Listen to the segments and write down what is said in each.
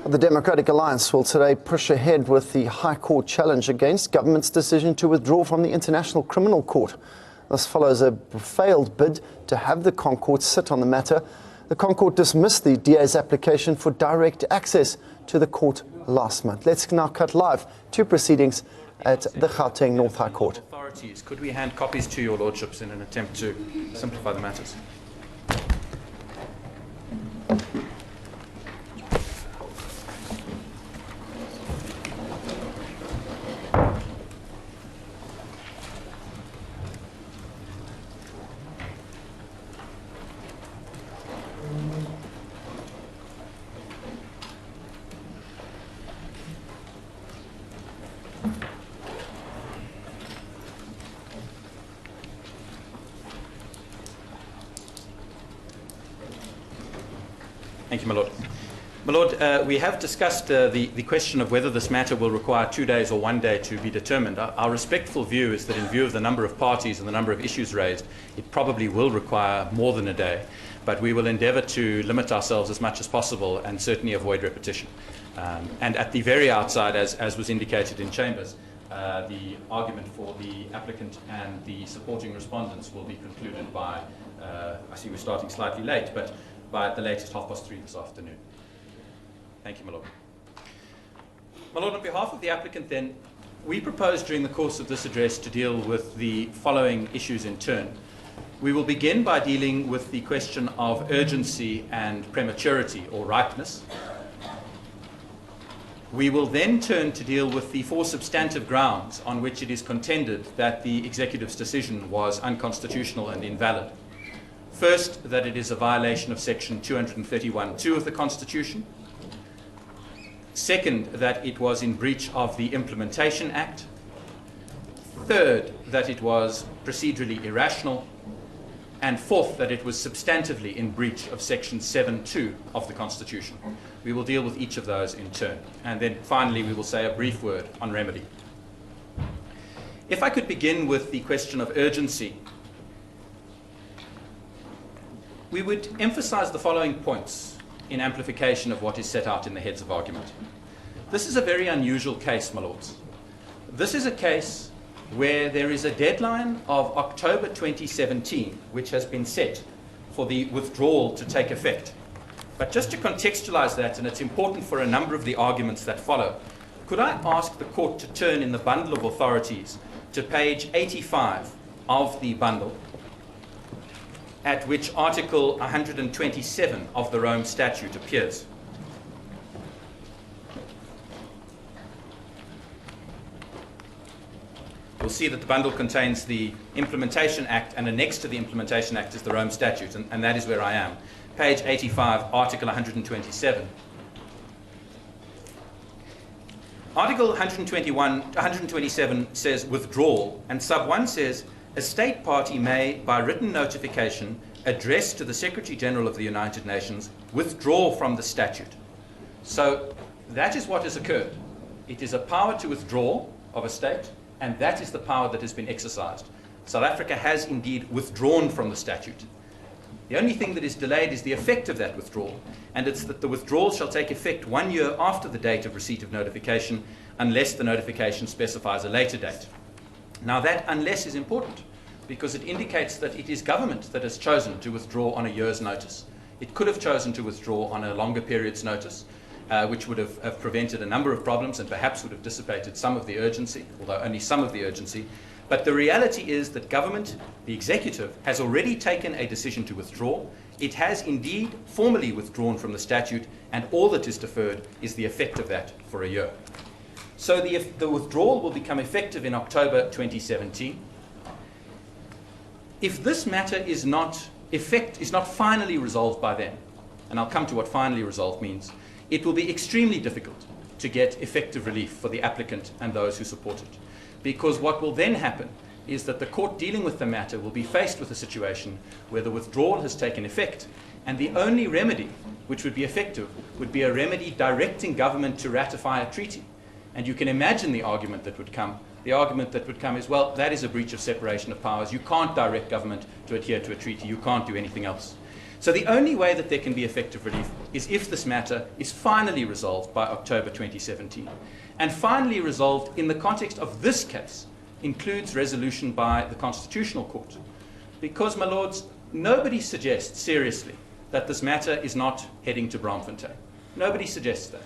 The Democratic Alliance will today push ahead with the High Court challenge against government's decision to withdraw from the International Criminal Court. This follows a failed bid to have the ConCourt sit on the matter. The ConCourt dismissed the DA's application for direct access to the court last month. Let's now cut live to proceedings at the Gauteng North High Court. Authorities, could we hand copies to your lordships in an attempt to simplify the matters? Thank you, my lord. My lord, we have discussed the question of whether this matter will require 2 days or 1 day to be determined. Our respectful view is that in view of the number of parties and the number of issues raised, it probably will require more than a day. But we will endeavour to limit ourselves as much as possible and certainly avoid repetition. And at the very outside, as was indicated in chambers, the argument for the applicant and the supporting respondents will be concluded by, I see we're starting slightly late, but by at the latest 3:30 this afternoon. Thank you, my lord. My lord, on behalf of the applicant then, we propose during the course of this address to deal with the following issues in turn. We will begin by dealing with the question of urgency and prematurity or ripeness. We will then turn to deal with the 4 substantive grounds on which it is contended that the executive's decision was unconstitutional and invalid. First, that it is a violation of section 231(2) of the Constitution. Second, that it was in breach of the Implementation Act. Third, that it was procedurally irrational. And fourth, that it was substantively in breach of section 7(2) of the Constitution. We will deal with each of those in turn. And then finally, we will say a brief word on remedy. If I could begin with the question of urgency, we would emphasize the following points in amplification of what is set out in the heads of argument. This is a very unusual case, my lords. This is a case where there is a deadline of October 2017, which has been set for the withdrawal to take effect. But just to contextualize that, and it's important for a number of the arguments that follow, could I ask the court to turn in the bundle of authorities to page 85 of the bundle, at which Article 127 of the Rome Statute appears. You'll see that the bundle contains the Implementation Act, and annexed to the Implementation Act is the Rome Statute, and that is where I am. Page 85, Article 127. Article 127 says withdrawal, and sub 1 says, a state party may, by written notification, address to the Secretary General of the United Nations, withdraw from the statute. So that is what has occurred. It is a power to withdraw of a state, and that is the power that has been exercised. South Africa has indeed withdrawn from the statute. The only thing that is delayed is the effect of that withdrawal, and it's that the withdrawal shall take effect 1 year after the date of receipt of notification, unless the notification specifies a later date. Now that unless is important because it indicates that it is government that has chosen to withdraw on a year's notice. It could have chosen to withdraw on a longer period's notice, which would have prevented a number of problems and perhaps would have dissipated some of the urgency, although only some of the urgency. But the reality is that government, the executive, has already taken a decision to withdraw. It has indeed formally withdrawn from the statute, and all that is deferred is the effect of that for a year. So the withdrawal will become effective in October 2017. If this matter is not finally resolved by then, and I'll come to what finally resolved means, it will be extremely difficult to get effective relief for the applicant and those who support it. Because what will then happen is that the court dealing with the matter will be faced with a situation where the withdrawal has taken effect, and the only remedy which would be effective would be a remedy directing government to ratify a treaty. And you can imagine the argument that would come. The argument that would come is, well, that is a breach of separation of powers. You can't direct government to adhere to a treaty. You can't do anything else. So the only way that there can be effective relief is if this matter is finally resolved by October 2017. And finally resolved in the context of this case includes resolution by the Constitutional Court. Because, my lords, nobody suggests seriously that this matter is not heading to Braamfontein. Nobody suggests that.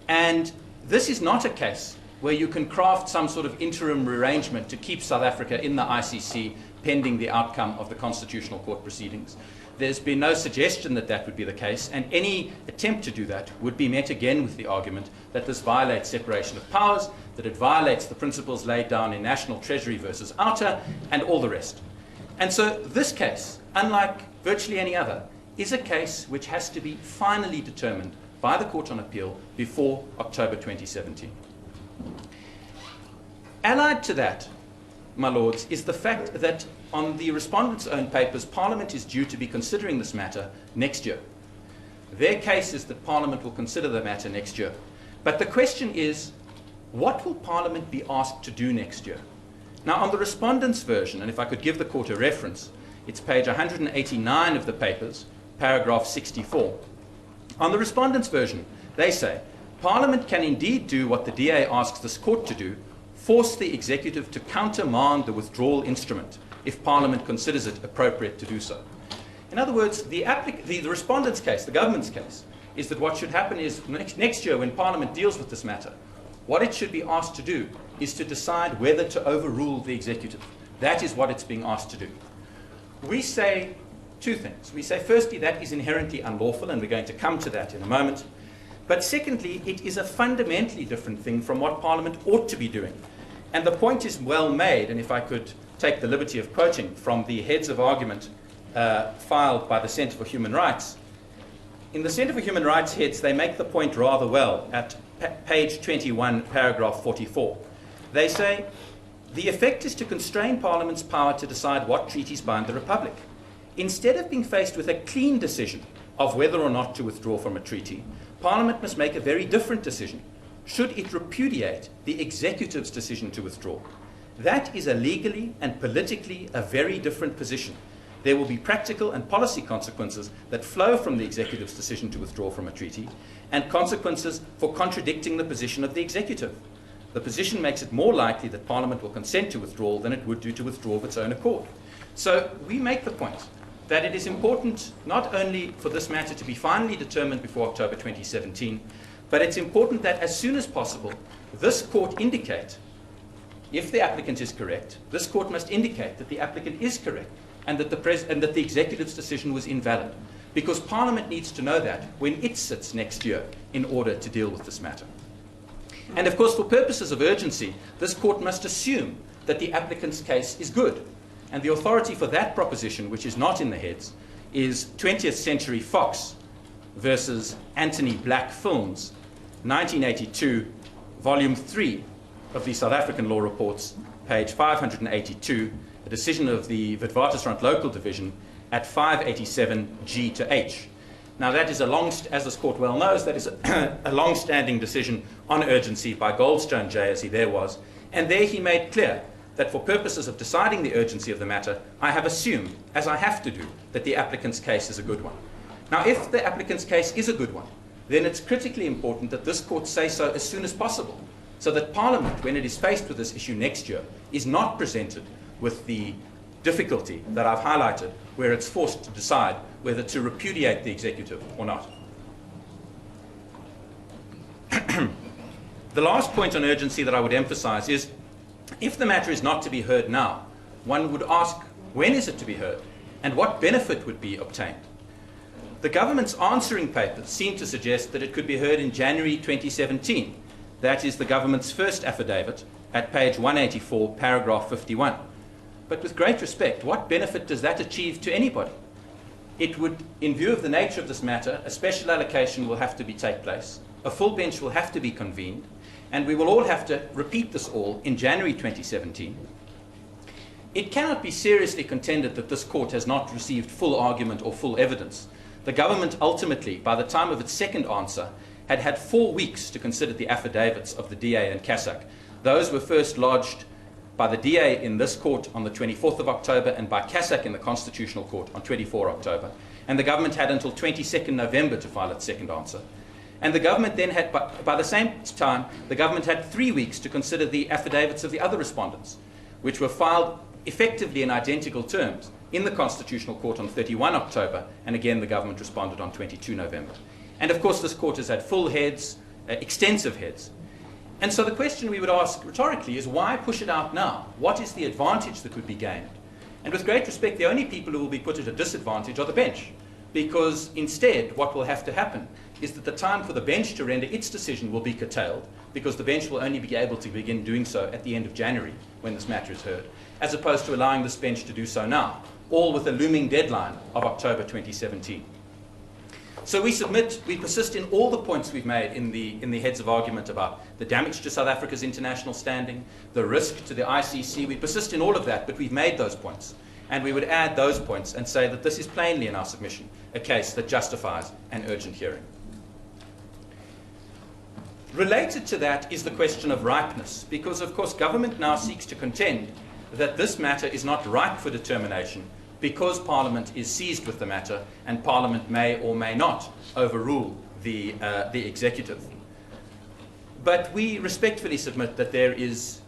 And this is not a case where you can craft some sort of interim arrangement to keep South Africa in the ICC pending the outcome of the Constitutional Court proceedings. There's been no suggestion that that would be the case, and any attempt to do that would be met again with the argument that this violates separation of powers, that it violates the principles laid down in National Treasury versus Outer, and all the rest. And so this case, unlike virtually any other, is a case which has to be finally determined by the Court on Appeal before October 2017. Allied to that, my lords, is the fact that on the respondents' own papers, Parliament is due to be considering this matter next year. Their case is that Parliament will consider the matter next year. But the question is, what will Parliament be asked to do next year? Now, on the respondents' version, and if I could give the Court a reference, it's page 189 of the papers, paragraph 64. On the respondents' version, they say, Parliament can indeed do what the DA asks this Court to do, force the executive to countermand the withdrawal instrument if Parliament considers it appropriate to do so. In other words, the respondent's case, the government's case, is that what should happen is next year when Parliament deals with this matter, what it should be asked to do is to decide whether to overrule the executive. That is what it's being asked to do. We say two things. We say, firstly, that is inherently unlawful, and we're going to come to that in a moment. But secondly, it is a fundamentally different thing from what Parliament ought to be doing. And the point is well made, and if I could take the liberty of quoting from the heads of argument filed by the Centre for Human Rights. In the Centre for Human Rights heads, they make the point rather well at page 21, paragraph 44. They say, the effect is to constrain Parliament's power to decide what treaties bind the Republic. Instead of being faced with a clean decision of whether or not to withdraw from a treaty, Parliament must make a very different decision. Should it repudiate the executive's decision to withdraw? That is a legally and politically a very different position. There will be practical and policy consequences that flow from the executive's decision to withdraw from a treaty, and consequences for contradicting the position of the executive. The position makes it more likely that Parliament will consent to withdrawal than it would do to withdraw of its own accord. So we make the point that it is important not only for this matter to be finally determined before October 2017, but it's important that as soon as possible, this Court indicate, if the applicant is correct, this Court must indicate that the applicant is correct and that the executive's decision was invalid. Because Parliament needs to know that when it sits next year in order to deal with this matter. And of course, for purposes of urgency, this Court must assume that the applicant's case is good. And the authority for that proposition, which is not in the heads, is 20th Century Fox versus Anthony Black Films, 1982, volume 3 of the South African Law Reports, page 582, a decision of the Witwatersrand Local Division at 587 G to H. Now that is as this Court well knows, that is a long-standing decision on urgency by Goldstone J, as he there was, and there he made clear that for purposes of deciding the urgency of the matter, I have assumed, as I have to do, that the applicant's case is a good one. Now, if the applicant's case is a good one, then it's critically important that this Court say so as soon as possible, so that Parliament, when it is faced with this issue next year, is not presented with the difficulty that I've highlighted, where it's forced to decide whether to repudiate the executive or not. The last point on urgency that I would emphasize is, if the matter is not to be heard now, one would ask, when is it to be heard, and what benefit would be obtained? The government's answering papers seem to suggest that it could be heard in January 2017. That is the government's first affidavit at page 184, paragraph 51. But with great respect, what benefit does that achieve to anybody? It would, in view of the nature of this matter, a special allocation will have to take place, a full bench will have to be convened, and we will all have to repeat this all in January 2017. It cannot be seriously contended that this Court has not received full argument or full evidence. The government ultimately, by the time of its second answer, had had 4 weeks to consider the affidavits of the DA and CASAC. Those were first lodged by the DA in this court on the 24th of October and by CASAC in the Constitutional Court on 24 October. And the government had until 22nd November to file its second answer. And the government then had, by the same time, the government had 3 weeks to consider the affidavits of the other respondents, which were filed effectively in identical terms in the Constitutional Court on 31 October, and again the government responded on 22 November. And of course this court has had full heads, extensive heads. And so the question we would ask rhetorically is, why push it out now? What is the advantage that would be gained? And with great respect, the only people who will be put at a disadvantage are the bench, because instead what will have to happen is that the time for the bench to render its decision will be curtailed, because the bench will only be able to begin doing so at the end of January when this matter is heard, as opposed to allowing this bench to do so now, all with a looming deadline of October 2017. So we persist in all the points we've made in the heads of argument about the damage to South Africa's international standing, the risk to the ICC. We persist in all of that, but we've made those points. And we would add those points and say that this is plainly in our submission a case that justifies an urgent hearing. Related to that is the question of ripeness, because of course government now seeks to contend that this matter is not ripe for determination because Parliament is seized with the matter and Parliament may or may not overrule the executive. But we respectfully submit that there is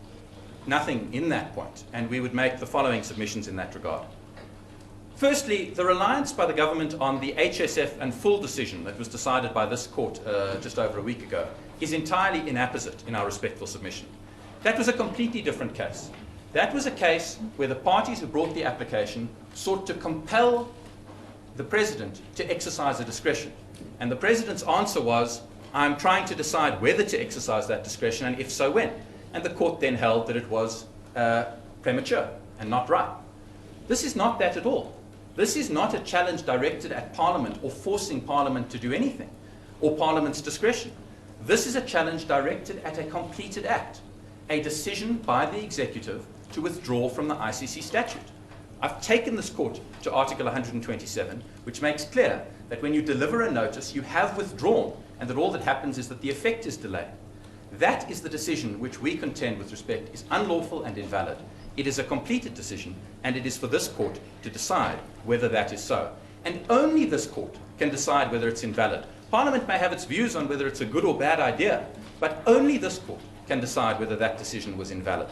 nothing in that point, and we would make the following submissions in that regard. Firstly, the reliance by the government on the HSF and full decision that was decided by this court just over a week ago is entirely inapposite in our respectful submission. That was a completely different case. That was a case where the parties who brought the application sought to compel the President to exercise a discretion. And the President's answer was, I'm trying to decide whether to exercise that discretion, and if so, when. And the court then held that it was premature and not right. This is not that at all. This is not a challenge directed at Parliament or forcing Parliament to do anything, or Parliament's discretion. This is a challenge directed at a completed act, a decision by the executive to withdraw from the ICC statute. I've taken this court to Article 127, which makes clear that when you deliver a notice, you have withdrawn, and that all that happens is that the effect is delayed. That is the decision which we contend with respect is unlawful and invalid. It is a completed decision, and it is for this court to decide whether that is so. And only this court can decide whether it's invalid. Parliament may have its views on whether it's a good or bad idea, but only this court can decide whether that decision was invalid.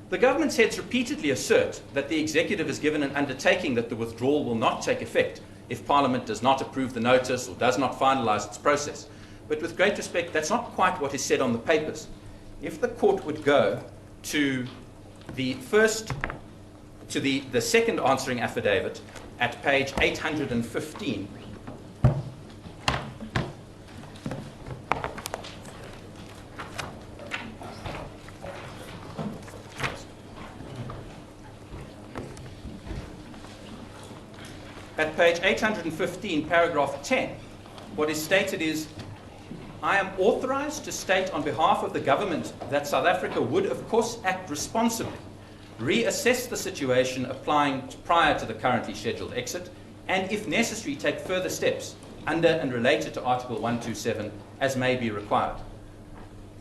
The government's heads repeatedly assert that the executive has given an undertaking that the withdrawal will not take effect if Parliament does not approve the notice or does not finalise its process. But with great respect, that's not quite what is said on the papers. If the court would go to the second answering affidavit at page 815, at page 815, paragraph 10, what is stated is, I am authorized to state on behalf of the government that South Africa would, of course, act responsibly, reassess the situation applying prior to the currently scheduled exit, and if necessary, take further steps under and related to Article 127 as may be required.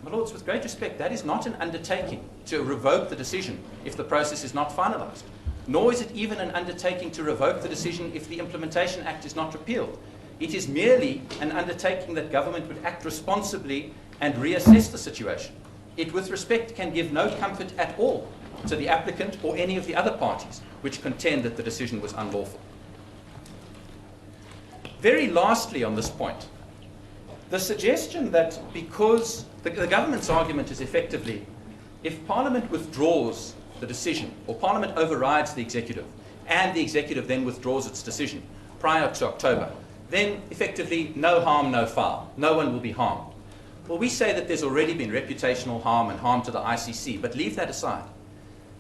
My Lords, with great respect, that is not an undertaking to revoke the decision if the process is not finalized, nor is it even an undertaking to revoke the decision if the Implementation Act is not repealed. It is merely an undertaking that government would act responsibly and reassess the situation. It, with respect, can give no comfort at all to the applicant or any of the other parties which contend that the decision was unlawful. Very lastly on this point, the suggestion that because the government's argument is effectively, if Parliament withdraws the decision, or Parliament overrides the executive, and the executive then withdraws its decision prior to October, then effectively no harm, no foul. No one will be harmed. Well, we say that there's already been reputational harm and harm to the ICC, but leave that aside.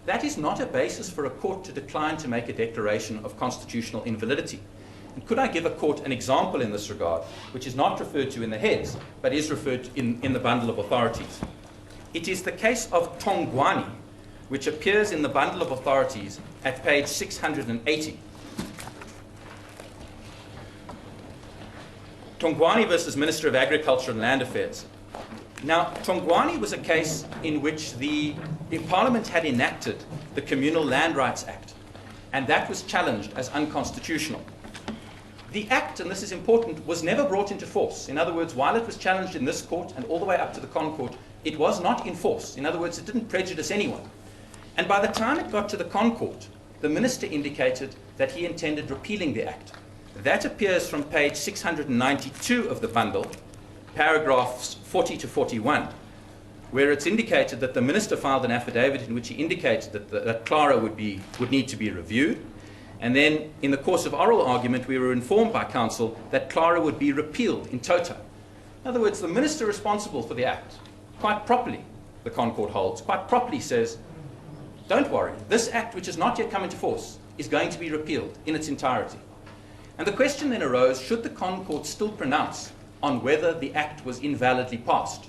That is not a basis for a court to decline to make a declaration of constitutional invalidity. And could I give a court an example in this regard, which is not referred to in the heads, but is referred to in the bundle of authorities? It is the case of Tongwani, which appears in the bundle of authorities at page 680. Tongwani versus Minister of Agriculture and Land Affairs. Now, Tongwani was a case in which the the Parliament had enacted the Communal Land Rights Act, and that was challenged as unconstitutional. The Act, and this is important, was never brought into force. In other words, while it was challenged in this court and all the way up to the Con Court, it was not in force. In other words, it didn't prejudice anyone. And by the time it got to the Con Court, the Minister indicated that he intended repealing the Act. That appears from page 692 of the bundle, paragraphs 40 to 41, where it's indicated that the Minister filed an affidavit in which he indicated that Clara would need to be reviewed. And then, in the course of oral argument, we were informed by counsel that Clara would be repealed in toto. In other words, the Minister responsible for the Act, quite properly, the Con Court holds, quite properly says, don't worry, this Act, which has not yet come into force, is going to be repealed in its entirety. And the question then arose, should the Con Court still pronounce on whether the Act was invalidly passed?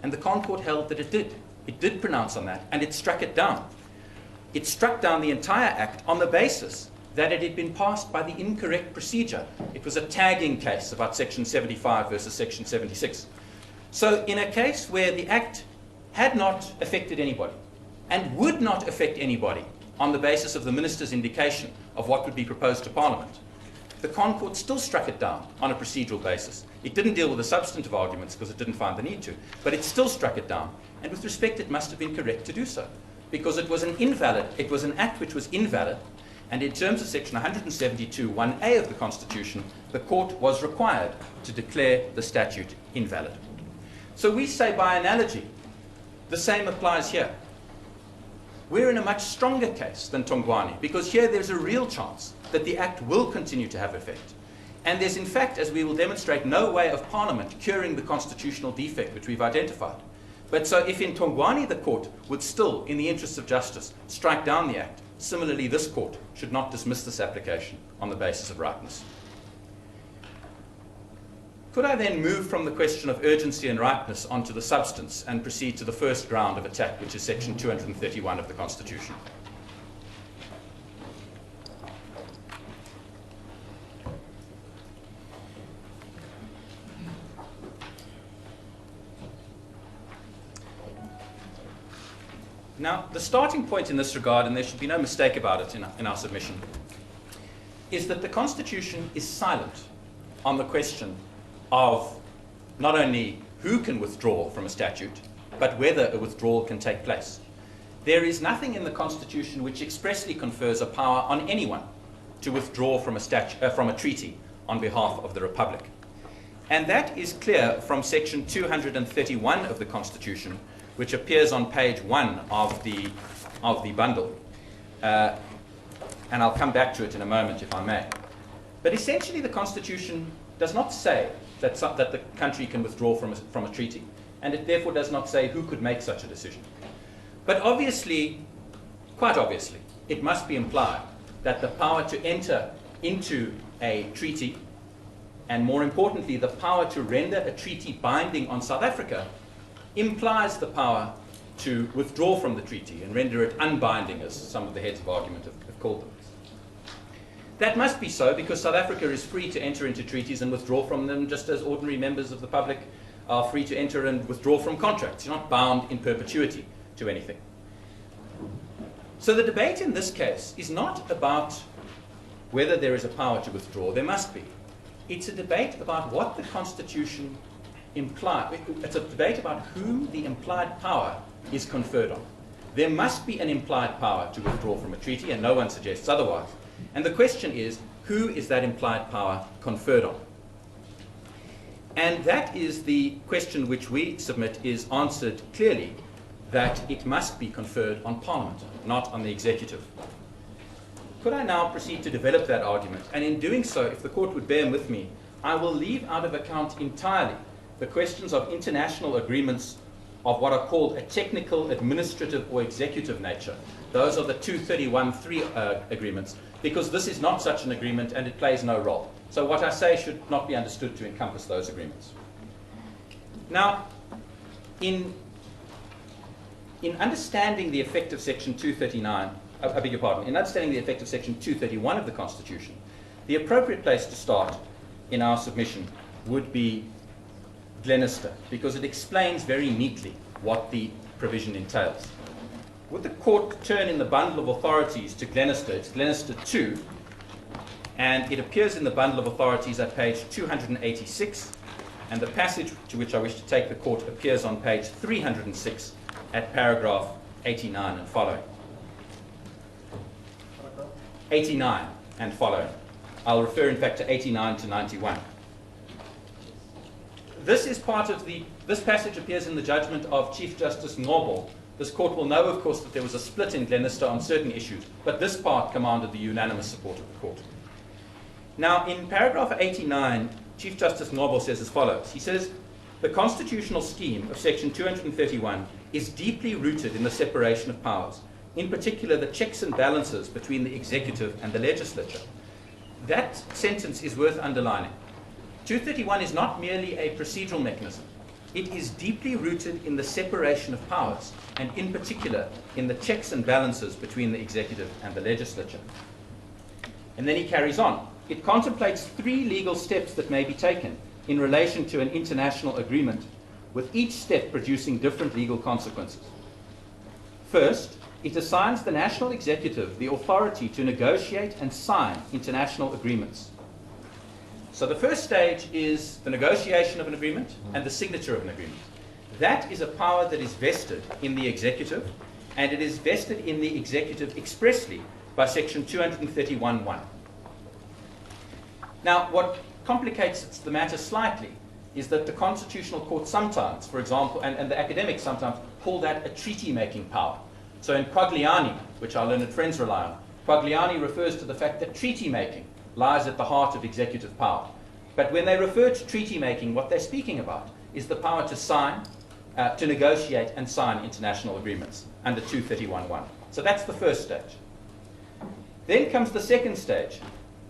And the Con Court held that it did. It did pronounce on that, and it struck it down. It struck down the entire Act on the basis that it had been passed by the incorrect procedure. It was a tagging case about Section 75 versus Section 76. So in a case where the Act had not affected anybody and would not affect anybody on the basis of the Minister's indication of what would be proposed to Parliament, the Con Court still struck it down on a procedural basis. It didn't deal with the substantive arguments because it didn't find the need to, but it still struck it down. And with respect, it must have been correct to do so, because it was an Act which was invalid, and in terms of Section 172, 1A of the Constitution, the court was required to declare the statute invalid. So we say, by analogy, the same applies here. We're in a much stronger case than Tongwane, because here there's a real chance that the Act will continue to have effect. And there's, in fact, as we will demonstrate, no way of Parliament curing the constitutional defect which we've identified. But so if in Tongwane the court would still, in the interests of justice, strike down the Act, similarly this court should not dismiss this application on the basis of ripeness. Could I then move from the question of urgency and ripeness onto the substance and proceed to the first ground of attack, which is Section 231 of the Constitution? Now, the starting point in this regard, and there should be no mistake about it in our submission, is that the Constitution is silent on the question of not only who can withdraw from a statute, but whether a withdrawal can take place. There is nothing in the Constitution which expressly confers a power on anyone to withdraw from a treaty on behalf of the Republic. And that is clear from Section 231 of the Constitution, which appears on page 1 of the bundle. And I'll come back to it in a moment, if I may. But essentially, the Constitution does not say that the country can withdraw from a treaty, and it therefore does not say who could make such a decision. But obviously, quite obviously, it must be implied that the power to enter into a treaty, and more importantly, the power to render a treaty binding on South Africa, implies the power to withdraw from the treaty and render it unbinding, as some of the heads of argument have called them. That must be so because South Africa is free to enter into treaties and withdraw from them, just as ordinary members of the public are free to enter and withdraw from contracts. You're not bound in perpetuity to anything. So the debate in this case is not about whether there is a power to withdraw. There must be. It's a debate about what the Constitution implies. It's a debate about whom the implied power is conferred on. There must be an implied power to withdraw from a treaty, and no one suggests otherwise. And the question is, who is that implied power conferred on? And that is the question which we submit is answered clearly, that it must be conferred on Parliament, not on the executive. Could I now proceed to develop that argument? And in doing so, if the court would bear with me, I will leave out of account entirely the questions of international agreements of what are called a technical, administrative, or executive nature. Those are the 231.3 agreements, because this is not such an agreement and it plays no role. So what I say should not be understood to encompass those agreements. Now, in understanding the effect of Section 239, I beg your pardon, in understanding the effect of Section 231 of the Constitution, the appropriate place to start in our submission would be Glenister, because it explains very neatly what the provision entails. would the court turn in the bundle of authorities to Glenister? It's Glenister 2, and it appears in the bundle of authorities at page 286, and the passage to which I wish to take the court appears on page 306 at paragraph 89 and following. 89 and following. I'll refer, in fact, to 89 to 91. This is part of this passage appears in the judgment of Chief Justice Noble. This court will know, of course, that there was a split in Glenister on certain issues, but this part commanded the unanimous support of the court. Now, in paragraph 89, Chief Justice Noble says as follows. He says, the constitutional scheme of section 231 is deeply rooted in the separation of powers, in particular the checks and balances between the executive and the legislature. That sentence is worth underlining. 231 is not merely a procedural mechanism. It is deeply rooted in the separation of powers, and in particular in the checks and balances between the executive and the legislature. And then he carries on. It contemplates 3 legal steps that may be taken in relation to an international agreement, with each step producing different legal consequences. First, it assigns the national executive the authority to negotiate and sign international agreements. So the first stage is the negotiation of an agreement and the signature of an agreement. That is a power that is vested in the executive, and it is vested in the executive expressly by section 231(1). Now, what complicates the matter slightly is that the Constitutional Court sometimes, for example, and the academics sometimes, call that a treaty-making power. So in Quagliani, which our learned friends rely on, Quagliani refers to the fact that treaty-making lies at the heart of executive power. But when they refer to treaty-making, what they're speaking about is the power to sign, to negotiate and sign international agreements under 231(1). So that's the first stage. Then comes the second stage,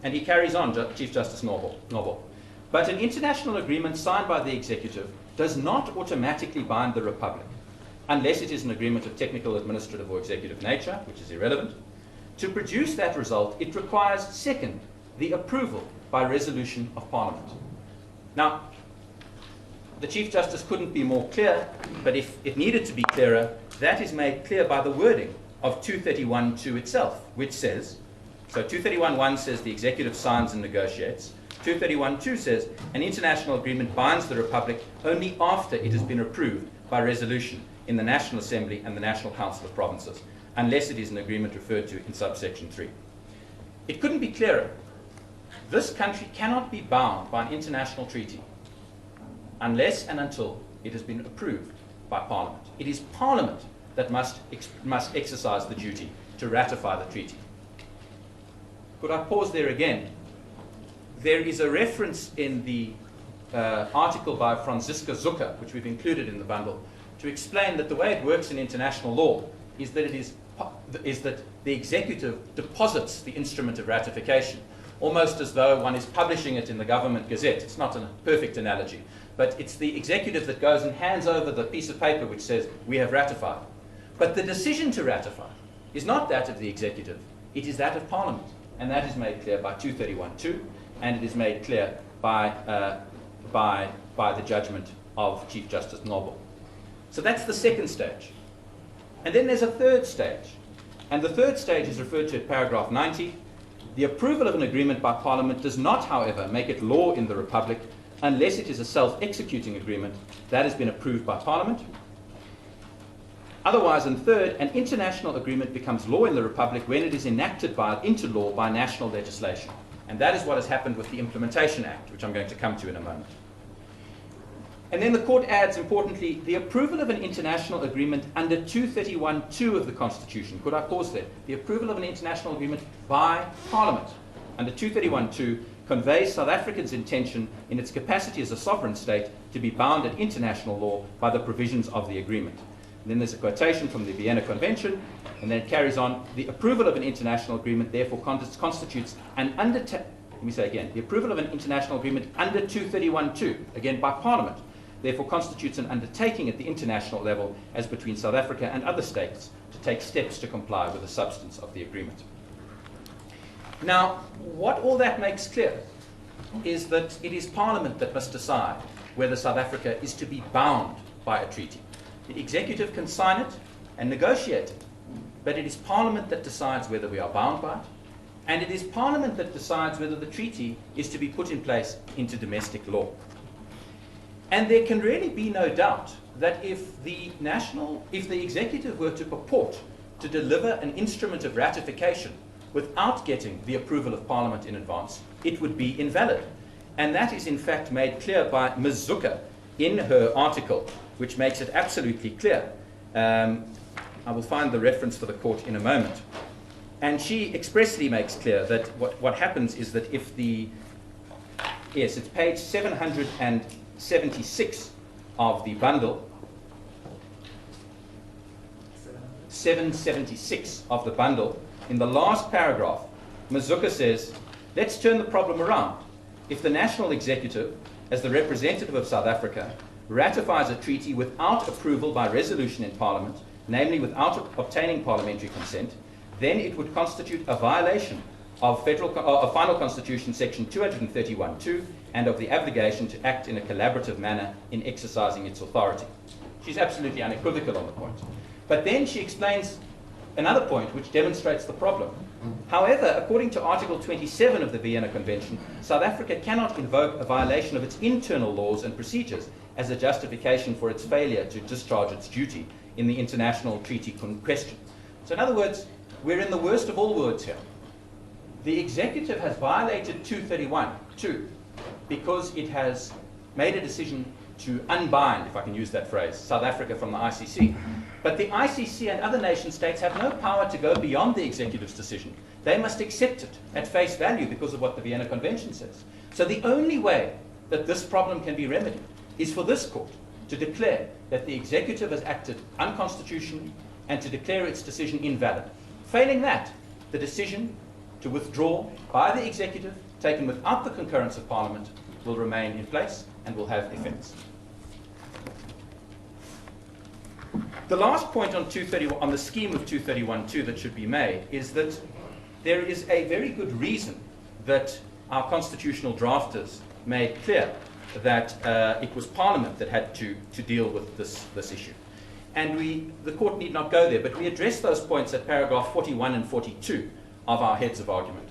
and he carries on, Chief Justice Noble. But an international agreement signed by the executive does not automatically bind the Republic, unless it is an agreement of technical, administrative, or executive nature, which is irrelevant. To produce that result, it requires, second, the approval by resolution of Parliament. Now, the Chief Justice couldn't be more clear, but if it needed to be clearer, that is made clear by the wording of 231(2) itself, which says, so 231(1) says the executive signs and negotiates. 231(2) says an international agreement binds the Republic only after it has been approved by resolution in the National Assembly and the National Council of Provinces, unless it is an agreement referred to in subsection 3. It couldn't be clearer. This country cannot be bound by an international treaty unless and until it has been approved by Parliament. It is Parliament that must exercise the duty to ratify the treaty. Could I pause there again? There is a reference in the article by Franziska Zucker, which we've included in the bundle, to explain that the way it works in international law is that the executive deposits the instrument of ratification, almost as though one is publishing it in the government gazette. It's not a perfect analogy, but it's the executive that goes and hands over the piece of paper which says, we have ratified. But the decision to ratify is not that of the executive, it is that of Parliament. And that is made clear by 231(2), and it is made clear by the judgment of Chief Justice Noble. So that's the second stage. And then there's a third stage. And the third stage is referred to at paragraph 90. The approval of an agreement by Parliament does not, however, make it law in the Republic unless it is a self-executing agreement that has been approved by Parliament. Otherwise, and third, an international agreement becomes law in the Republic when it is enacted into law by national legislation. And that is what has happened with the Implementation Act, which I'm going to come to in a moment. And then the court adds, importantly, the approval of an international agreement under 231(2) of the Constitution. Could I pause there? The approval of an international agreement by Parliament under 231(2) conveys South Africa's intention in its capacity as a sovereign state to be bound at international law by the provisions of the agreement. And then there's a quotation from the Vienna Convention, and then it carries on, the approval of an international agreement therefore constitutes an let me say again, the approval of an international agreement under 231(2), again by Parliament, therefore constitutes an undertaking at the international level as between South Africa and other states to take steps to comply with the substance of the agreement. Now, what all that makes clear is that it is Parliament that must decide whether South Africa is to be bound by a treaty. The executive can sign it and negotiate it, but it is Parliament that decides whether we are bound by it, and it is Parliament that decides whether the treaty is to be put in place into domestic law. And there can really be no doubt that if the executive were to purport to deliver an instrument of ratification without getting the approval of Parliament in advance, it would be invalid. And that is in fact made clear by Ms. Zucker in her article, which makes it absolutely clear. I will find the reference for the court in a moment. And she expressly makes clear that what happens is that if yes, it's page 776 of the bundle, 776 of the bundle, in the last paragraph, Ms. Zucker says, let's turn the problem around. If the national executive, as the representative of South Africa, ratifies a treaty without approval by resolution in Parliament, namely without obtaining parliamentary consent, then it would constitute a violation of Final Constitution section 231(2) and of the obligation to act in a collaborative manner in exercising its authority. She's absolutely unequivocal on the point. But then she explains another point which demonstrates the problem. However, according to Article 27 of the Vienna Convention, South Africa cannot invoke a violation of its internal laws and procedures as a justification for its failure to discharge its duty in the international treaty question. So in other words, we're in the worst of all worlds here. The executive has violated 231(2) because it has made a decision to unbind, if I can use that phrase, South Africa from the ICC. But the ICC and other nation states have no power to go beyond the executive's decision. They must accept it at face value because of what the Vienna Convention says. So the only way that this problem can be remedied is for this court to declare that the executive has acted unconstitutionally and to declare its decision invalid. Failing that, the decision to withdraw by the executive, taken without the concurrence of Parliament, will remain in place and will have effects. The last point on the scheme of 231(2) that should be made is that there is a very good reason that our constitutional drafters made clear that it was Parliament that had to deal with this issue. And the court need not go there, but we address those points at paragraph 41 and 42 of our heads of argument,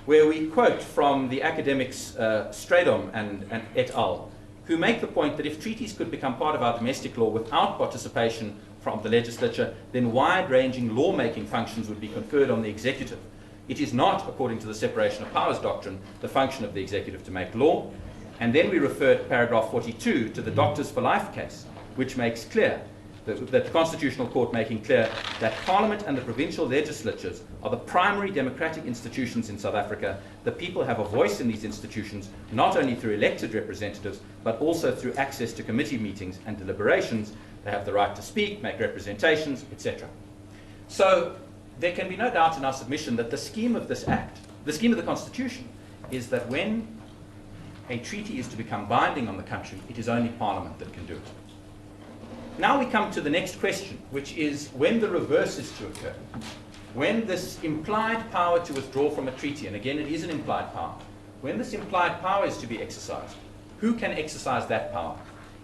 where we quote from the academics Stradom and et al., who make the point that if treaties could become part of our domestic law without participation from the legislature, then wide-ranging lawmaking functions would be conferred on the executive. It is not, according to the separation of powers doctrine, the function of the executive to make law. And then we refer to paragraph 42 to the Doctors for Life case, which makes clear that the Constitutional Court making clear that Parliament and the provincial legislatures are the primary democratic institutions in South Africa. The people have a voice in these institutions, not only through elected representatives, but also through access to committee meetings and deliberations. They have the right to speak, make representations, etc. So there can be no doubt in our submission that the scheme of this Act, the scheme of the Constitution, is that when a treaty is to become binding on the country, it is only Parliament that can do it. Now we come to the next question, which is when the reverse is to occur. When this implied power to withdraw from a treaty, and again it is an implied power, when this implied power is to be exercised, who can exercise that power?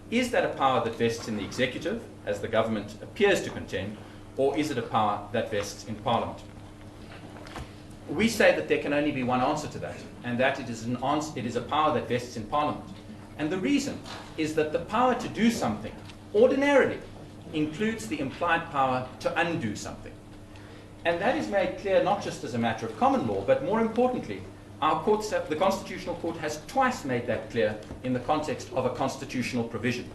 Is that a power that vests in the executive, as the government appears to contend, or is it a power that vests in Parliament? We say that there can only be one answer to that, and that it is a power that vests in Parliament. And the reason is that the power to do something ordinarily includes the implied power to undo something. And that is made clear not just as a matter of common law, but more importantly, the Constitutional Court has twice made that clear in the context of a constitutional provision.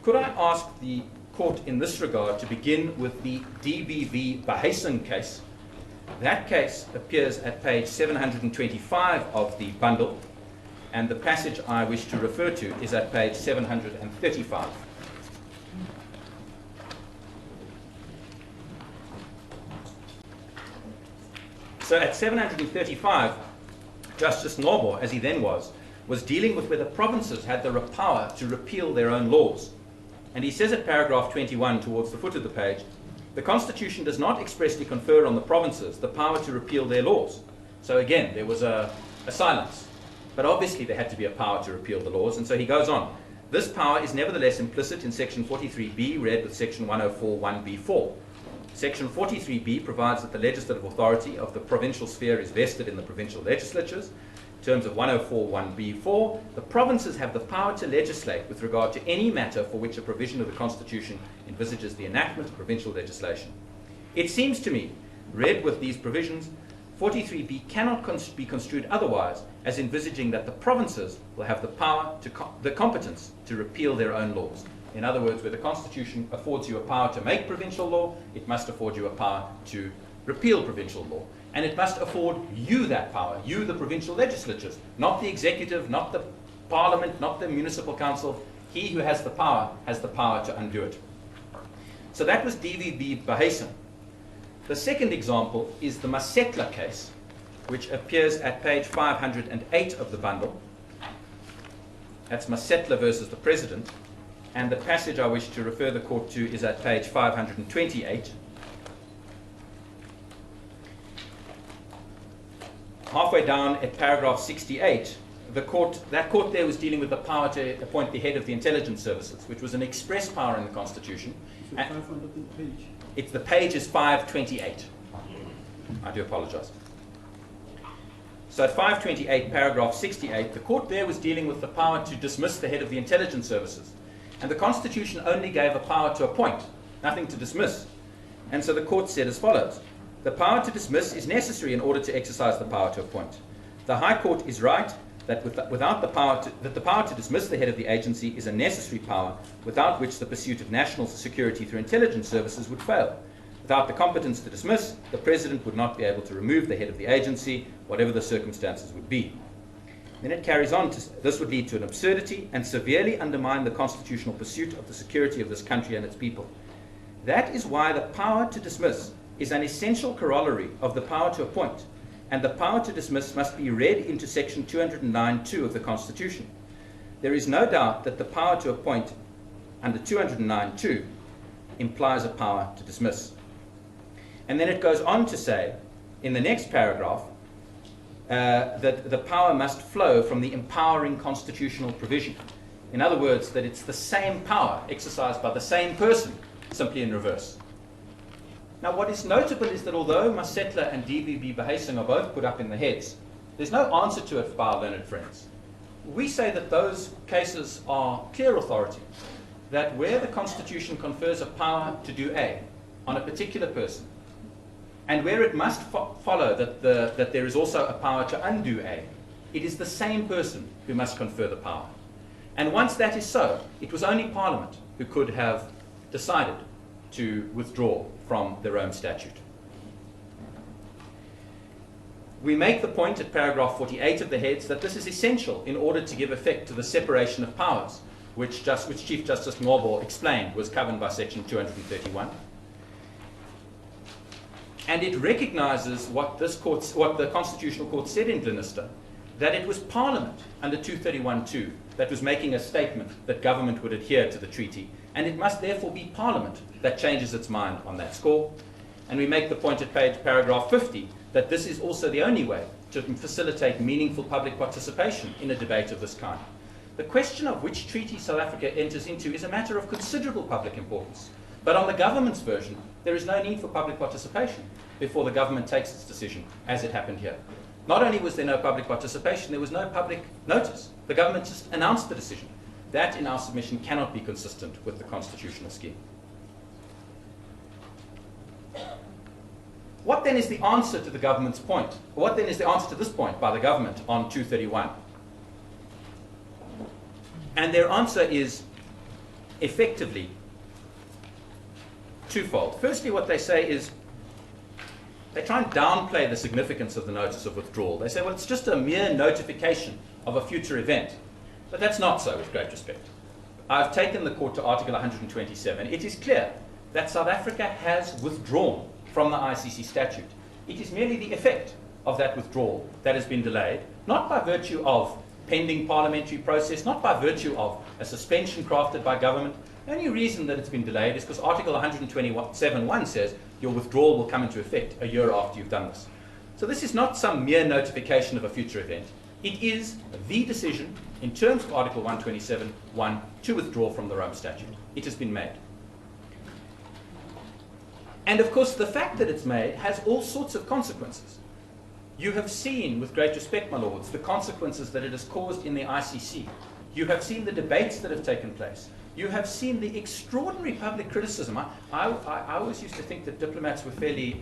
Could I ask the Court in this regard to begin with the DBV Behuising case? That case appears at page 725 of the bundle, and the passage I wish to refer to is at page 735. So at 735, Justice Nobo, as he then was dealing with whether provinces had the power to repeal their own laws. And he says at paragraph 21, towards the foot of the page, the Constitution does not expressly confer on the provinces the power to repeal their laws. So again, there was a silence. But obviously there had to be a power to repeal the laws, and so he goes on. This power is nevertheless implicit in section 43B, read with section 104(1)(b)(4). Section 43B provides that the legislative authority of the provincial sphere is vested in the provincial legislatures. In terms of 104(1)(b)(4), the provinces have the power to legislate with regard to any matter for which a provision of the Constitution envisages the enactment of provincial legislation. It seems to me, read with these provisions, 43B cannot be construed otherwise as envisaging that the provinces will have the power, the competence to repeal their own laws. In other words, where the Constitution affords you a power to make provincial law, it must afford you a power to repeal provincial law. And it must afford you that power, you the provincial legislatures, not the executive, not the parliament, not the municipal council. He who has the power to undo it. So that was DVB Behuising. The second example is the Masetla case, which appears at page 508 of the bundle. That's Masetla versus the President. And the passage I wish to refer the court to is at page 528. Halfway down at paragraph 68, that court there was dealing with the power to appoint the head of the intelligence services, which was an express power in the Constitution. So 500 page. The page is 528. I do apologize. So at 528, paragraph 68, the court there was dealing with the power to dismiss the head of the intelligence services. And the Constitution only gave a power to appoint, nothing to dismiss. And so the court said as follows: the power to dismiss is necessary in order to exercise the power to appoint. The High Court is right that the power to dismiss the head of the agency is a necessary power without which the pursuit of national security through intelligence services would fail. Without the competence to dismiss, the President would not be able to remove the head of the agency, whatever the circumstances would be. Then it carries on to, this would lead to an absurdity and severely undermine the constitutional pursuit of the security of this country and its people. That is why the power to dismiss is an essential corollary of the power to appoint, and the power to dismiss must be read into section 209(2) of the Constitution. There is no doubt that the power to appoint under 209(2) implies a power to dismiss. And then it goes on to say, in the next paragraph, that the power must flow from the empowering constitutional provision. In other words, that it's the same power exercised by the same person, simply in reverse. Now, what is notable is that although Masetla and DVB Behuising are both put up in the heads, there's no answer to it by our learned friends. We say that those cases are clear authority, that where the Constitution confers a power to do A on a particular person, and where it must follow that there is also a power to undo A, it is the same person who must confer the power. And once that is so, it was only Parliament who could have decided to withdraw from their own statute. We make the point at paragraph 48 of the heads that this is essential in order to give effect to the separation of powers, which Chief Justice Ngobo explained was covered by section 231. And it recognizes what the Constitutional Court said in Glenister, that it was Parliament under 231(2) that was making a statement that government would adhere to the treaty, and it must therefore be Parliament that changes its mind on that score. And we make the point at paragraph 50 that this is also the only way to facilitate meaningful public participation in a debate of this kind. The question of which treaty South Africa enters into is a matter of considerable public importance. But on the government's version, there is no need for public participation before the government takes its decision, as it happened here. Not only was there no public participation, there was no public notice. The government just announced the decision. That, in our submission, cannot be consistent with the constitutional scheme. What then is the answer to the government's point? What then is the answer to this point by the government on 231? And their answer is effectively twofold. Firstly, what they say is they try and downplay the significance of the notice of withdrawal. They say, well, it's just a mere notification of a future event. But that's not so, with great respect. I've taken the court to Article 127. It is clear that South Africa has withdrawn from the ICC statute. It is merely the effect of that withdrawal that has been delayed, not by virtue of pending parliamentary process, not by virtue of a suspension crafted by government. The only reason that it's been delayed is because Article 127(1) says your withdrawal will come into effect a year after you've done this. So this is not some mere notification of a future event. It is the decision, in terms of Article 127(1), to withdraw from the Rome Statute. It has been made. And of course, the fact that it's made has all sorts of consequences. You have seen, with great respect, my lords, the consequences that it has caused in the ICC. You have seen the debates that have taken place. You have seen the extraordinary public criticism. I always used to think that diplomats were fairly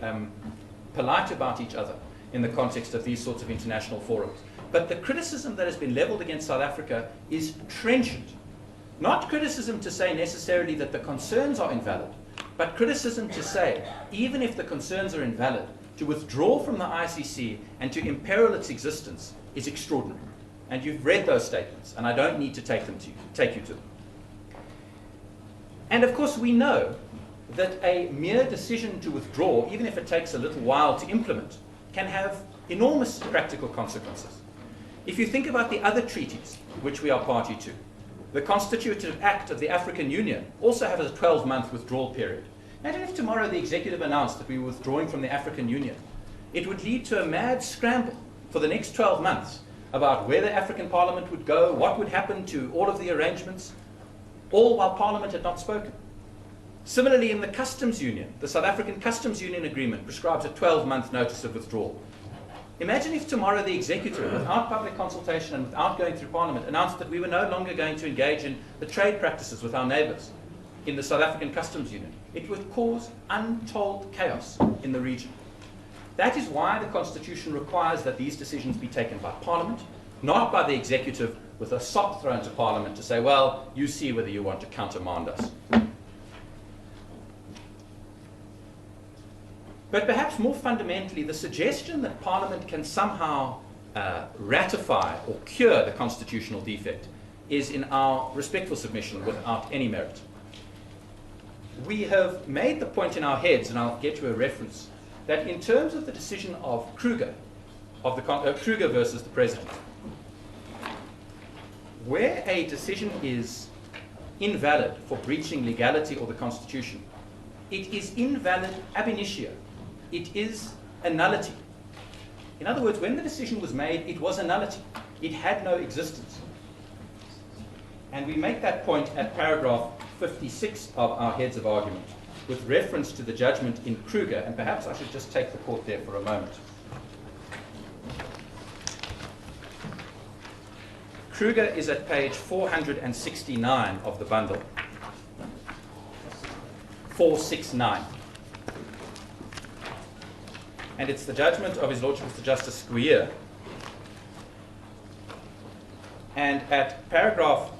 polite about each other in the context of these sorts of international forums. But the criticism that has been leveled against South Africa is trenchant. Not criticism to say necessarily that the concerns are invalid, but criticism to say, even if the concerns are invalid, to withdraw from the ICC and to imperil its existence is extraordinary. And you've read those statements, and I don't need to take you to them. And of course, we know that a mere decision to withdraw, even if it takes a little while to implement, can have enormous practical consequences. If you think about the other treaties which we are party to, the Constitutive Act of the African Union also has a 12-month withdrawal period. Imagine if tomorrow the executive announced that we were withdrawing from the African Union. It would lead to a mad scramble for the next 12 months about where the African Parliament would go, what would happen to all of the arrangements, all while Parliament had not spoken. Similarly, in the Customs Union, the South African Customs Union Agreement prescribes a 12-month notice of withdrawal. Imagine if tomorrow the executive, without public consultation and without going through Parliament, announced that we were no longer going to engage in the trade practices with our neighbours in the South African Customs Union. It would cause untold chaos in the region. That is why the Constitution requires that these decisions be taken by Parliament, not by the executive with a sop thrown to Parliament to say, well, you see whether you want to countermand us. But perhaps more fundamentally, the suggestion that Parliament can somehow ratify or cure the constitutional defect is, in our respectful submission, without any merit. We have made the point in our heads, and I'll get to a reference, that in terms of the decision of Kruger, Kruger versus the President, where a decision is invalid for breaching legality or the Constitution, it is invalid ab initio. It is a nullity. In other words, when the decision was made, it was a nullity. It had no existence. And we make that point at paragraph 56 of our heads of argument, with reference to the judgment in Kruger, and perhaps I should just take the court there for a moment. Kruger is at page 469 of the bundle. 469. And it's the judgment of His Lordship Mr. Justice Squeer. And at paragraph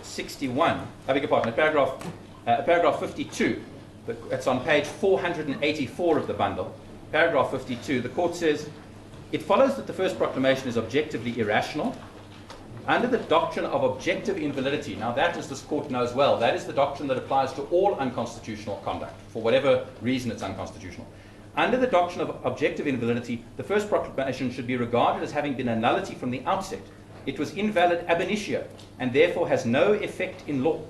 61, I beg your pardon, at paragraph 52, it's on page 484 of the bundle, paragraph 52, the court says, it follows that the first proclamation is objectively irrational. Under the doctrine of objective invalidity, now that, as this court knows well, that is the doctrine that applies to all unconstitutional conduct, for whatever reason it's unconstitutional. Under the doctrine of objective invalidity, the first proclamation should be regarded as having been a nullity from the outset. It was invalid ab initio, and therefore has no effect in law.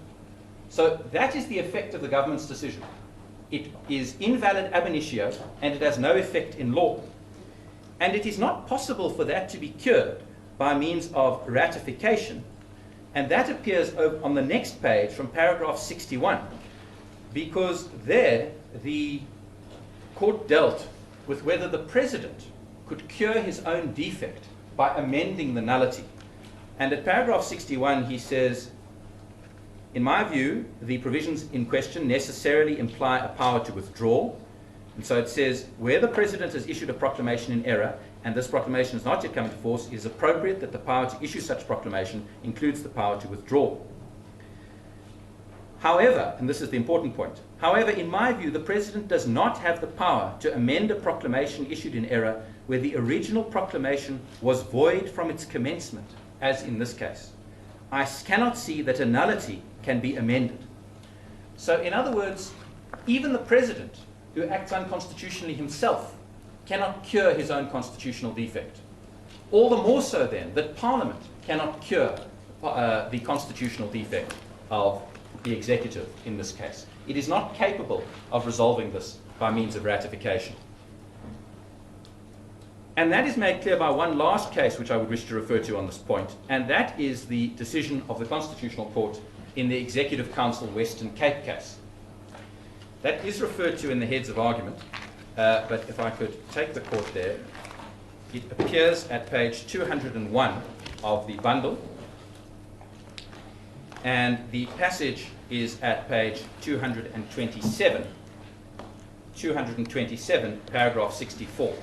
So that is the effect of the government's decision. It is invalid ab initio, and it has no effect in law. And it is not possible for that to be cured by means of ratification, and that appears on the next page from paragraph 61, because there the court dealt with whether the President could cure his own defect by amending the nullity. And at paragraph 61 he says, in my view, the provisions in question necessarily imply a power to withdraw. And so it says, where the President has issued a proclamation in error, and this proclamation has not yet come into force, it is appropriate that the power to issue such proclamation includes the power to withdraw. However, and this is the important point, however, in my view, the President does not have the power to amend a proclamation issued in error where the original proclamation was void from its commencement, as in this case. I cannot see that a nullity can be amended. So, in other words, even the President, who acts unconstitutionally himself, cannot cure his own constitutional defect. All the more so, then, that Parliament cannot cure the constitutional defect of the executive in this case. It is not capable of resolving this by means of ratification. And that is made clear by one last case which I would wish to refer to on this point, and that is the decision of the Constitutional Court in the Executive Council Western Cape case. That is referred to in the heads of argument, but if I could take the court there, it appears at page 201 of the bundle, and the passage is at page 227, paragraph 64.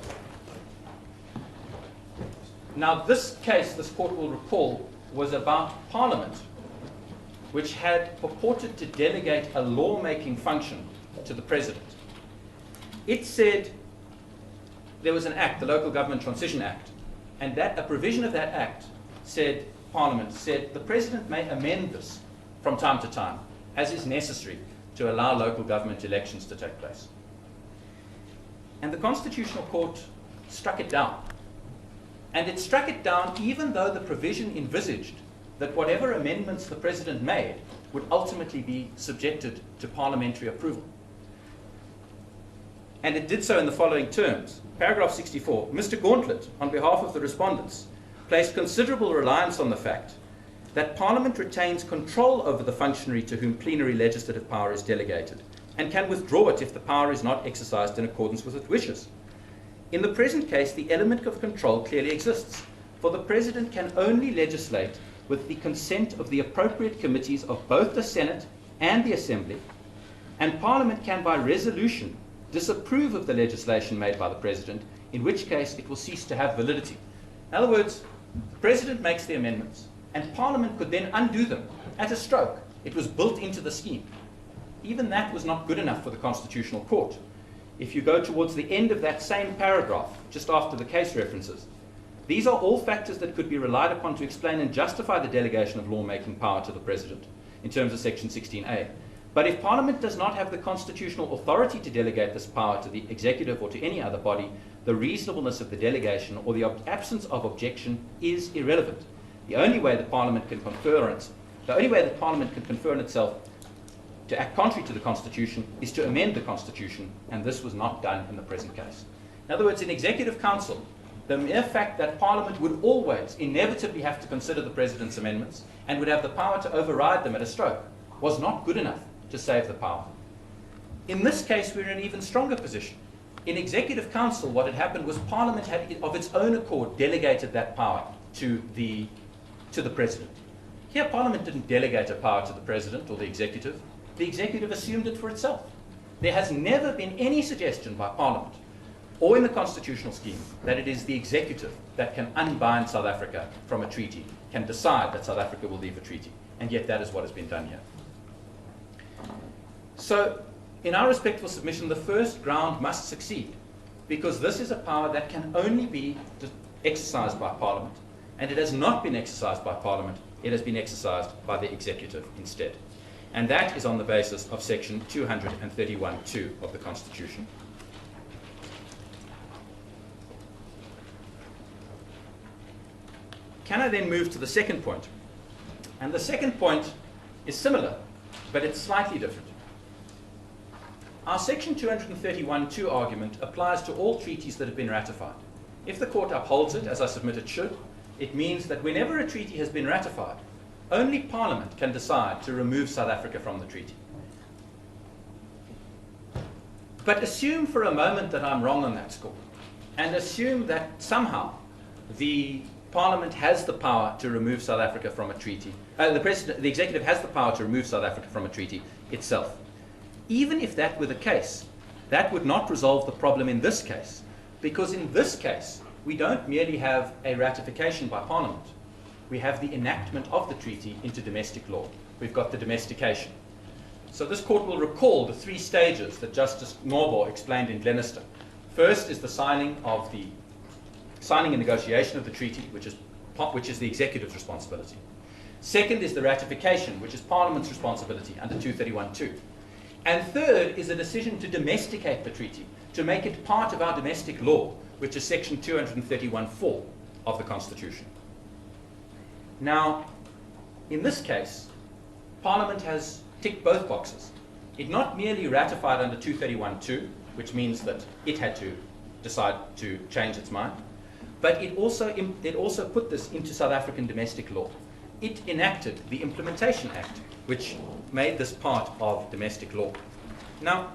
Now, this case, this court will recall, was about Parliament, which had purported to delegate a lawmaking function to the President. It said there was an act, the Local Government Transition Act, and that a provision of that act said, Parliament said, the President may amend this from time to time, as is necessary to allow local government elections to take place. And the Constitutional Court struck it down. And it struck it down even though the provision envisaged that whatever amendments the President made would ultimately be subjected to parliamentary approval. And it did so in the following terms. Paragraph 64, Mr. Gauntlet, on behalf of the respondents, placed considerable reliance on the fact that Parliament retains control over the functionary to whom plenary legislative power is delegated, and can withdraw it if the power is not exercised in accordance with its wishes. In the present case, the element of control clearly exists, for the President can only legislate with the consent of the appropriate committees of both the Senate and the Assembly, and Parliament can by resolution disapprove of the legislation made by the President, in which case it will cease to have validity. In other words, the President makes the amendments, and Parliament could then undo them at a stroke. It was built into the scheme. Even that was not good enough for the Constitutional Court. If you go towards the end of that same paragraph, just after the case references, these are all factors that could be relied upon to explain and justify the delegation of lawmaking power to the President in terms of Section 16A. But if Parliament does not have the constitutional authority to delegate this power to the executive or to any other body, the reasonableness of the delegation or the absence of objection is irrelevant. The only way that Parliament can confer on itself to act contrary to the Constitution is to amend the Constitution, and this was not done in the present case. In other words, in Executive Council, the mere fact that Parliament would always inevitably have to consider the President's amendments and would have the power to override them at a stroke was not good enough to save the power. In this case, we're in an even stronger position. In Executive Council, what had happened was Parliament had, of its own accord, delegated that power to the President. Here, Parliament didn't delegate a power to the President or the Executive. The Executive assumed it for itself. There has never been any suggestion by Parliament or in the constitutional scheme that it is the Executive that can unbind South Africa from a treaty, can decide that South Africa will leave a treaty, and yet that is what has been done here. So, in our respectful submission, the first ground must succeed, because this is a power that can only be exercised by Parliament, and it has not been exercised by Parliament, it has been exercised by the Executive instead. And that is on the basis of Section 231(2) of the Constitution. Can I then move to the second point? And the second point is similar, but it's slightly different. Our Section 231(2) argument applies to all treaties that have been ratified. If the Court upholds it, as I submit it should, it means that whenever a treaty has been ratified, only Parliament can decide to remove South Africa from the treaty. But assume for a moment that I'm wrong on that score, and assume that somehow the Parliament has the power to remove South Africa from a treaty. The Executive has the power to remove South Africa from a treaty itself. Even if that were the case, that would not resolve the problem in this case, because in this case, we don't merely have a ratification by Parliament. We have the enactment of the treaty into domestic law. We've got the domestication. So this Court will recall the three stages that Justice Norbo explained in Glenister. First is the signing and negotiation of the treaty, which is the Executive's responsibility. Second is the ratification, which is Parliament's responsibility under 231(2). And third is a decision to domesticate the treaty, to make it part of our domestic law, which is Section 231(4) of the Constitution. Now, in this case, Parliament has ticked both boxes. It not merely ratified under 231(2), which means that it had to decide to change its mind, but it also put this into South African domestic law. It enacted the Implementation Act, which made this part of domestic law. Now,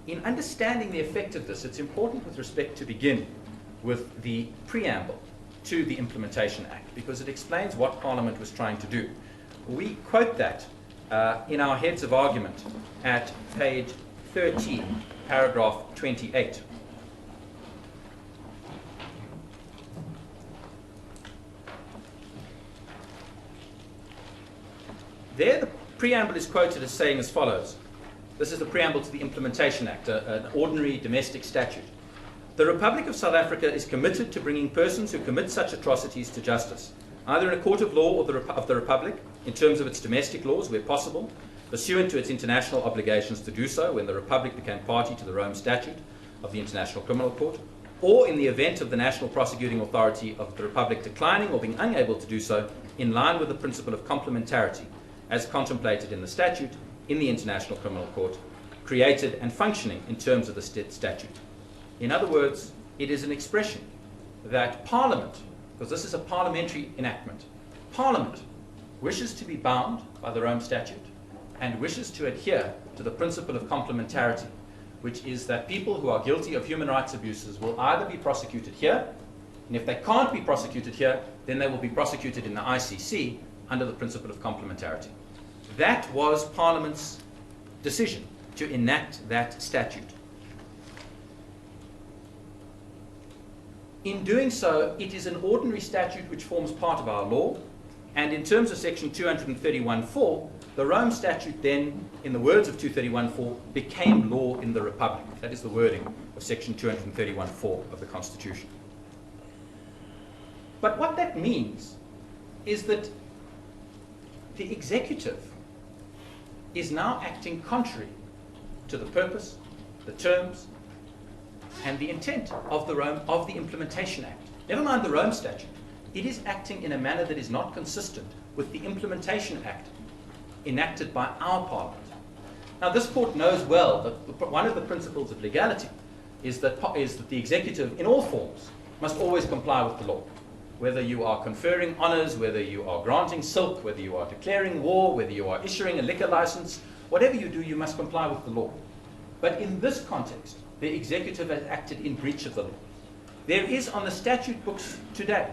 In understanding the effect of this, it's important with respect to begin with the preamble to the Implementation Act, because it explains what Parliament was trying to do. We quote that in our heads of argument at page 13, paragraph 28. There, the preamble is quoted as saying as follows. This is the preamble to the Implementation Act, an ordinary domestic statute. The Republic of South Africa is committed to bringing persons who commit such atrocities to justice, either in a court of law of the Republic, in terms of its domestic laws where possible, pursuant to its international obligations to do so when the Republic became party to the Rome Statute of the International Criminal Court, or in the event of the National Prosecuting Authority of the Republic declining or being unable to do so, in line with the principle of complementarity, as contemplated in the statute, in the International Criminal Court, created and functioning in terms of the statute. In other words, it is an expression that Parliament, because this is a parliamentary enactment, Parliament wishes to be bound by the Rome Statute and wishes to adhere to the principle of complementarity, which is that people who are guilty of human rights abuses will either be prosecuted here, and if they can't be prosecuted here, then they will be prosecuted in the ICC under the principle of complementarity. That was Parliament's decision to enact that statute. In doing so, it is an ordinary statute which forms part of our law, and in terms of section 231.4, the Rome Statute then, in the words of 231.4, became law in the Republic. That is the wording of section 231.4 of the Constitution. But what that means is that the executive is now acting contrary to the purpose, the terms, and the intent of the Implementation Act. Never mind the Rome Statute. It is acting in a manner that is not consistent with the Implementation Act enacted by our Parliament. Now, this court knows well that one of the principles of legality is that the executive, in all forms, must always comply with the law. Whether you are conferring honours, whether you are granting silk, whether you are declaring war, whether you are issuing a liquor license, whatever you do, you must comply with the law. But in this context, the executive has acted in breach of the law. There is on the statute books today,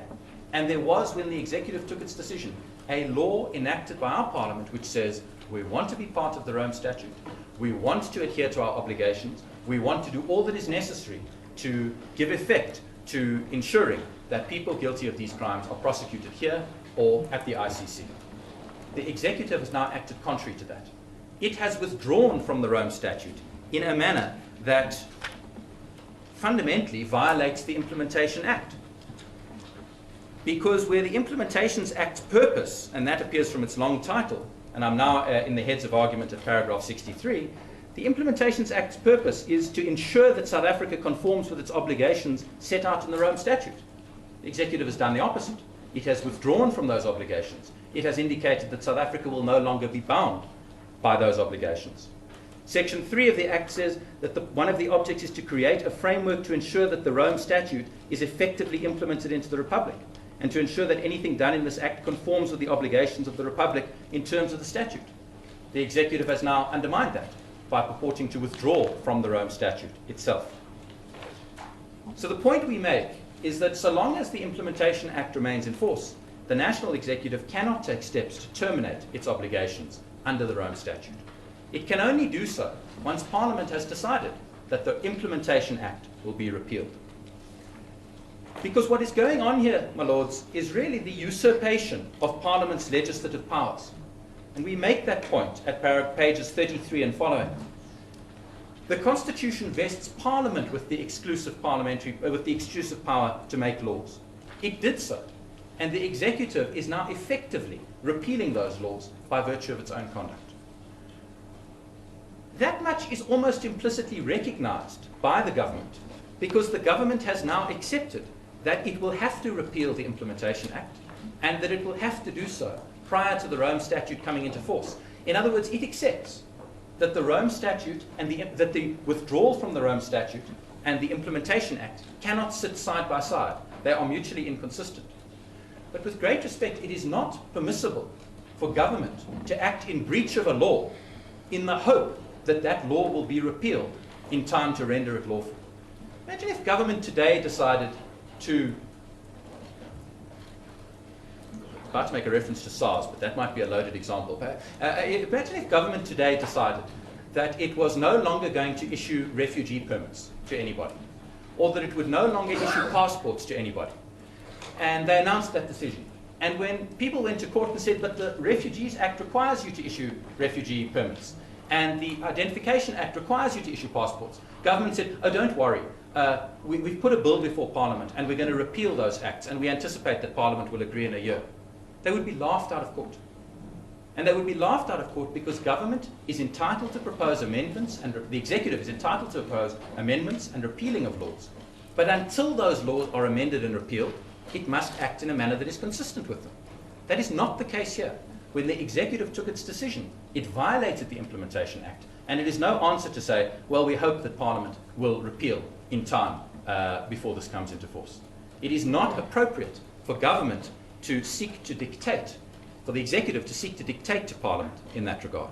and there was when the executive took its decision, a law enacted by our Parliament which says we want to be part of the Rome Statute, we want to adhere to our obligations, we want to do all that is necessary to give effect to ensuring that people guilty of these crimes are prosecuted here or at the ICC. The executive has now acted contrary to that. It has withdrawn from the Rome Statute in a manner that fundamentally violates the Implementation Act. Because where the Implementation Act's purpose, and that appears from its long title, and I'm now in the heads of argument at paragraph 63, the Implementation Act's purpose is to ensure that South Africa conforms with its obligations set out in the Rome Statute. The executive has done the opposite. It has withdrawn from those obligations. It has indicated that South Africa will no longer be bound by those obligations. Section 3 of the Act says that one of the objects is to create a framework to ensure that the Rome Statute is effectively implemented into the Republic, and to ensure that anything done in this Act conforms with the obligations of the Republic in terms of the statute. The executive has now undermined that by purporting to withdraw from the Rome Statute itself. So the point we make is that so long as the Implementation Act remains in force, the national executive cannot take steps to terminate its obligations under the Rome Statute. It can only do so once Parliament has decided that the Implementation Act will be repealed. Because what is going on here, my lords, is really the usurpation of Parliament's legislative powers. And we make that point at pages 33 and following. The Constitution vests Parliament with the exclusive power to make laws. It did so, and the executive is now effectively repealing those laws by virtue of its own conduct. That much is almost implicitly recognized by the government, because the government has now accepted that it will have to repeal the Implementation Act, and that it will have to do so prior to the Rome Statute coming into force. In other words, it accepts that the Rome Statute and that the withdrawal from the Rome Statute and the Implementation Act cannot sit side by side. They are mutually inconsistent. But with great respect, it is not permissible for government to act in breach of a law in the hope that that law will be repealed in time to render it lawful. Imagine if government today decided to, I'm about to make a reference to SARS, but that might be a loaded example. Imagine if government today decided that it was no longer going to issue refugee permits to anybody, or that it would no longer issue passports to anybody. And they announced that decision. And when people went to court and said, but the Refugees Act requires you to issue refugee permits, and the Identification Act requires you to issue passports, government said, oh, don't worry. We've put a bill before Parliament, and we're going to repeal those acts, and we anticipate that Parliament will agree in a year. They would be laughed out of court. And they would be laughed out of court because government is entitled to propose amendments, and the executive is entitled to propose amendments and repealing of laws. But until those laws are amended and repealed, it must act in a manner that is consistent with them. That is not the case here. When the executive took its decision, it violated the Implementation Act. And it is no answer to say, well, we hope that Parliament will repeal in time before this comes into force. It is not appropriate for government to seek to dictate, for the executive to seek to dictate to Parliament in that regard.